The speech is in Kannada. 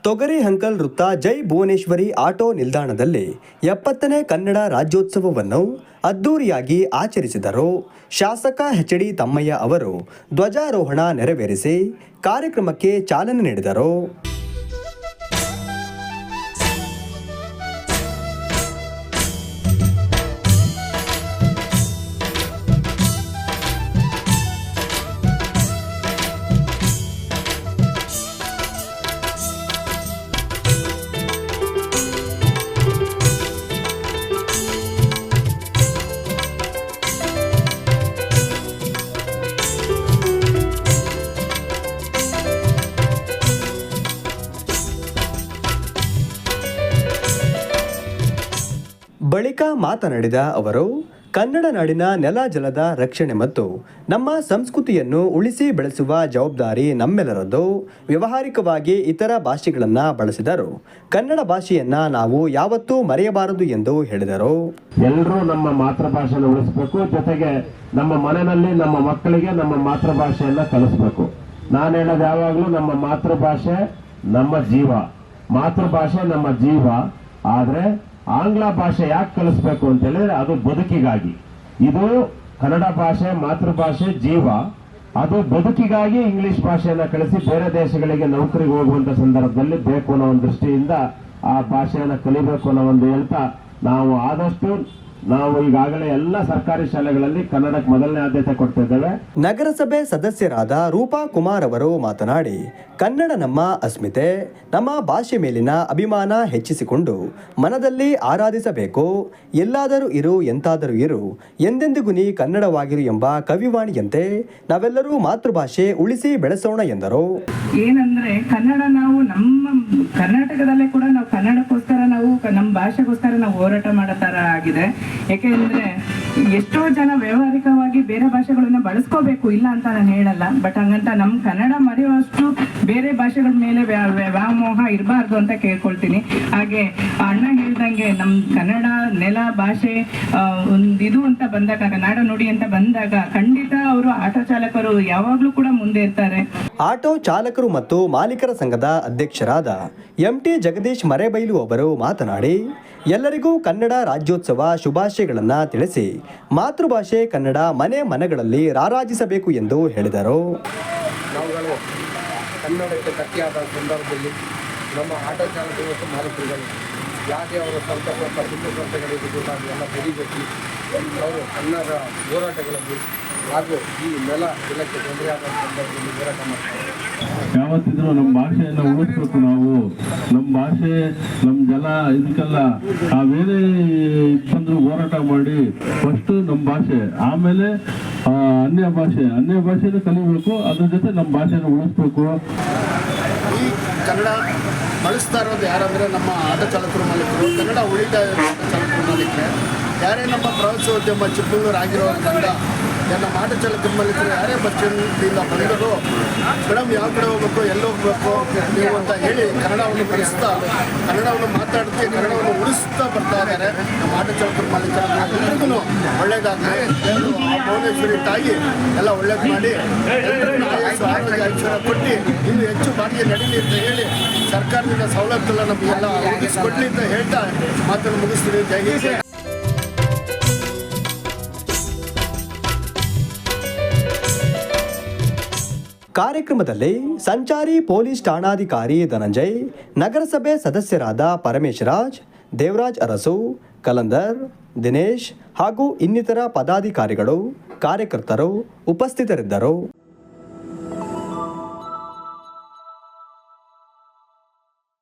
ತೊಗರಿಹಂಕಲ್ ವೃತ್ತ ಜೈ ಭುವನೇಶ್ವರಿ ಆಟೋ ನಿಲ್ದಾಣದಲ್ಲಿ 70ನೇ ಕನ್ನಡ ರಾಜ್ಯೋತ್ಸವವನ್ನು ಅದ್ದೂರಿಯಾಗಿ ಆಚರಿಸಿದರು. ಶಾಸಕ ಎಚ್.ಡಿ. ತಮ್ಮಯ್ಯ ಅವರು ಧ್ವಜಾರೋಹಣ ನೆರವೇರಿಸಿ ಕಾರ್ಯಕ್ರಮಕ್ಕೆ ಚಾಲನೆ ನೀಡಿದರು. ಬಳಿಕ ಮಾತನಾಡಿದ ಅವರು, ಕನ್ನಡ ನಾಡಿನ ನೆಲ ಜಲದ ರಕ್ಷಣೆ ಮತ್ತು ನಮ್ಮ ಸಂಸ್ಕೃತಿಯನ್ನು ಉಳಿಸಿ ಬೆಳೆಸುವ ಜವಾಬ್ದಾರಿ ನಮ್ಮೆಲ್ಲರದ್ದು. ವ್ಯಾವಹಾರಿಕವಾಗಿ ಇತರ ಭಾಷೆಗಳನ್ನು ಬಳಸಿದರು. ಕನ್ನಡ ಭಾಷೆಯನ್ನ ನಾವು ಯಾವತ್ತೂ ಮರೆಯಬಾರದು ಎಂದು ಹೇಳಿದರು. ಎಲ್ಲರೂ ನಮ್ಮ ಮಾತೃಭಾಷೆಯನ್ನು ಉಳಿಸಬೇಕು, ಜೊತೆಗೆ ನಮ್ಮ ಮನೆಯಲ್ಲಿ ನಮ್ಮ ಮಕ್ಕಳಿಗೆ ನಮ್ಮ ಮಾತೃಭಾಷೆಯನ್ನ ಕಲಿಸಬೇಕು. ನಾನು ಹೇಳೋದು ಯಾವಾಗಲೂ ನಮ್ಮ ಮಾತೃಭಾಷೆ ನಮ್ಮ ಜೀವ, ಮಾತೃಭಾಷೆ ನಮ್ಮ ಜೀವ. ಆದ್ರೆ ಆಂಗ್ಲ ಭಾಷೆ ಯಾಕೆ ಕಲಿಸ್ಬೇಕು ಅಂತ ಹೇಳಿದ್ರೆ ಅದು ಬದುಕಿಗಾಗಿ. ಇದು ಕನ್ನಡ ಭಾಷೆ ಮಾತೃಭಾಷೆ ಜೀವ, ಅದು ಬದುಕಿಗಾಗಿ ಇಂಗ್ಲಿಷ್ ಭಾಷೆಯನ್ನ ಕಲಿಸಿ ಬೇರೆ ದೇಶಗಳಿಗೆ ನೌಕರಿಗೆ ಹೋಗುವಂತ ಸಂದರ್ಭದಲ್ಲಿ ಬೇಕು ಅನ್ನೋ ಒಂದು ದೃಷ್ಟಿಯಿಂದ ಆ ಭಾಷೆಯನ್ನ ಕಲಿಬೇಕು ಅನ್ನೋ ಒಂದು ಹೇಳ್ತಾ ನಾವು ಈಗಾಗಲೇ ಎಲ್ಲ ಸರ್ಕಾರಿ ಶಾಲೆಗಳಲ್ಲಿ ಕನ್ನಡಕ್ಕೆ ಮೊದಲನೇ ಆದ್ಯತೆ ಕೊಡ್ತಿದ್ದೇವೆ. ನಗರಸಭೆ ಸದಸ್ಯರಾದ ರೂಪಾ ಕುಮಾರ್ ಅವರು ಮಾತನಾಡಿ, ಕನ್ನಡ ನಮ್ಮ ಅಸ್ಮಿತೆ, ನಮ್ಮ ಭಾಷೆ ಮೇಲಿನ ಅಭಿಮಾನ ಹೆಚ್ಚಿಸಿಕೊಂಡು ಮನದಲ್ಲಿ ಆರಾಧಿಸಬೇಕು. ಎಲ್ಲಾದರೂ ಇರು ಎಂತಾದರೂ ಇರು, ಎಂದೆಂದಿಗೂ ನೀ ಕನ್ನಡವಾಗಿರು ಎಂಬ ಕವಿವಾಣಿಯಂತೆ ನಾವೆಲ್ಲರೂ ಮಾತೃಭಾಷೆ ಉಳಿಸಿ ಬೆಳೆಸೋಣ ಎಂದರು. ಏನಂದ್ರೆ ಕನ್ನಡ ನಾವು ನಮ್ಮ ಕರ್ನಾಟಕದಲ್ಲೇ ಕೂಡ ನಾವು ಕನ್ನಡಕ್ಕೋಸ್ಕರ ನಾವು ನಮ್ಮ ಭಾಷೆಗೋಸ್ಕರ ನಾವು ಹೋರಾಟ ಮಾಡೋ ತರ ಆಗಿದೆ. ಯಾಕೆಂದ್ರೆ ಎಷ್ಟೋ ಜನ ವ್ಯಾವಹಾರಿಕವಾಗಿ ಬೇರೆ ಭಾಷೆಗಳನ್ನ ಬಳಸ್ಕೋಬೇಕು, ಇಲ್ಲ ಅಂತ ನಾನು ಹೇಳಲ್ಲ. ಬಟ್ ಹಂಗಂತ ನಮ್ ಕನ್ನಡ ಮರೆಯುವಷ್ಟು ಬೇರೆ ಭಾಷೆಗಳ ಮೇಲೆ ವ್ಯಾಮೋಹ ಇರಬಾರ್ದು ಅಂತ ಕೇಳ್ಕೊಳ್ತೀನಿ. ಹಾಗೆ ಅಣ್ಣ ಹೇಳ್ದಂಗೆ ನಮ್ ಕನ್ನಡ ನೆಲ ಭಾಷೆ ಇದು ಅಂತ ಬಂದಾಗ, ನಾಡ ನುಡಿ ಅಂತ ಬಂದಾಗ ಖಂಡಿತ ಅವರು ಆಟೋ ಚಾಲಕರು ಯಾವಾಗ್ಲೂ ಕೂಡ ಮುಂದೆ ಇರ್ತಾರೆ. ಆಟೋ ಚಾಲಕರು ಮತ್ತು ಮಾಲೀಕರ ಸಂಘದ ಅಧ್ಯಕ್ಷರಾದ ಎಂ.ಟಿ. ಜಗದೀಶ್ ಮರೇಬೈಲು ಅವರು ಮಾತನಾಡಿ, ಎಲ್ಲರಿಗೂ ಕನ್ನಡ ರಾಜ್ಯೋತ್ಸವ ಶುಭಾಶಯಗಳನ್ನು ತಿಳಿಸಿ ಮಾತೃಭಾಷೆ ಕನ್ನಡ ಮನೆ ಮನೆಗಳಲ್ಲಿ ರಾರಾಜಿಸಬೇಕು ಎಂದು ಹೇಳಿದರು. ನಾವುಗಳು ಕನ್ನಡಕ್ಕೆ ಧಕ್ಕೆಯಾದ ಸಂದರ್ಭದಲ್ಲಿ ನಮ್ಮ ಆಟೋ ಚಾಲಕರು ಮತ್ತು ಮಾಲೀಕರುಗಳು ಯಾವುದೇ ಅವರ ಸಂತಸ ದುಃಖಗಳಿಗೂ ಎಲ್ಲ ಬದಿಗಟ್ಟಿ ಅವರು ಕನ್ನಡ ಹೋರಾಟಗಳಲ್ಲಿ ಹಾಗೂ ಈ ನೆಲ ಜಲಕ್ಕೆ ತೊಂದರೆ ಆದ ಸಂದರ್ಭದಲ್ಲಿ ಹೋರಾಟ ಮಾಡ್ತಾರೆ. ಯಾವತ್ತಿದ್ರೂ ನಮ್ಮ ಭಾಷೆಯನ್ನು ಉಳಿಸ್ಬೇಕು. ನಾವು ನಮ್ಮ ಭಾಷೆ ನಮ್ಮ ಜಲ ಇದಕ್ಕೆಲ್ಲ ಬೇರೆ ಬಂದ್ರು ಹೋರಾಟ ಮಾಡಿ ಫಸ್ಟ್ ನಮ್ಮ ಭಾಷೆ, ಆಮೇಲೆ ಅನ್ಯ ಭಾಷೆನ ಕಲಿಬೇಕು. ಅದ್ರ ಜೊತೆ ನಮ್ಮ ಭಾಷೆಯನ್ನು ಉಳಿಸ್ಬೇಕು. ಈ ಕನ್ನಡ ಬಳಸ್ತಾ ಇರೋದು ಯಾರಂದರೆ ನಮ್ಮ ಆಟೋ ಚಾಲಕರು ಮಾಲೀಕರು, ಕನ್ನಡ ಉಳಿತಾ ಇರೋ ಆಟೋ ಚಾಲಕರು ಮಾಲೀಕರೇ. ಯಾರೇ ನಮ್ಮ ಪ್ರವಾಸೋದ್ಯಮ ಚಿಕ್ಕಮಗಳೂರು ಆಗಿರೋದ್ರಿಂದ ನಮ್ಮ ಆಟೋ ಚಾಲಕರ ಮಾಲೀಕರು ಯಾರೇ ಬಸ್ ಸ್ಟ್ಯಾಂಡಿಂದ ಬಂದರೂ ಮೇಡಮ್ ಯಾವ ಕಡೆ ಹೋಗ್ಬೇಕು, ಎಲ್ಲಿ ಹೋಗ್ಬೇಕು ನೀವು ಅಂತ ಹೇಳಿ ಕನ್ನಡವನ್ನು ಕಲಿಸ್ತಾ, ಕನ್ನಡವನ್ನು ಮಾತಾಡ್ತಿ, ಕನ್ನಡವನ್ನು ಉಳಿಸ್ತಾ ಬರ್ತಾ ಇದ್ದಾರೆ ನಮ್ಮ ಆಟೋ ಚಾಲಕರ ಮಾಲೀಕರು. ಎಲ್ರಿಗೂ ಒಳ್ಳೇದಾಗಲಿ, ಭುವನೇಶ್ವರಿ ತಾಯಿ ಎಲ್ಲ ಒಳ್ಳೇದು ಮಾಡಿ ಆರೋಗ್ಯ ಐಶ್ವರ್ಯ ಕೊಟ್ಟು ಇನ್ನೂ ಹೆಚ್ಚು ಬಾಡಿಗೆ ನಡೀಲಿ ಅಂತ ಹೇಳಿ ಸರ್ಕಾರದಿಂದ ಸವಲತ್ತುಲ್ಲ ನಮಗೆಲ್ಲ ಒದಗಿಸ್ಕೊಡ್ಲಿ ಅಂತ ಹೇಳ್ತಾ ಮಾತನ್ನು ಮುಗಿಸ್ತೀನಿ. ಜೈ ಹಿಂದ್. ಕಾರ್ಯಕ್ರಮದಲ್ಲಿ ಸಂಚಾರಿ ಪೊಲೀಸ್ ಠಾಣಾಧಿಕಾರಿ ಧನಂಜಯ್, ನಗರಸಭೆ ಸದಸ್ಯರಾದ ಪರಮೇಶ್ರಾಜ್, ದೇವರಾಜ್ ಅರಸು, ಕಲಂದರ್, ದಿನೇಶ್ ಹಾಗೂ ಇನ್ನಿತರ ಪದಾಧಿಕಾರಿಗಳು, ಕಾರ್ಯಕರ್ತರು ಉಪಸ್ಥಿತರಿದ್ದರು.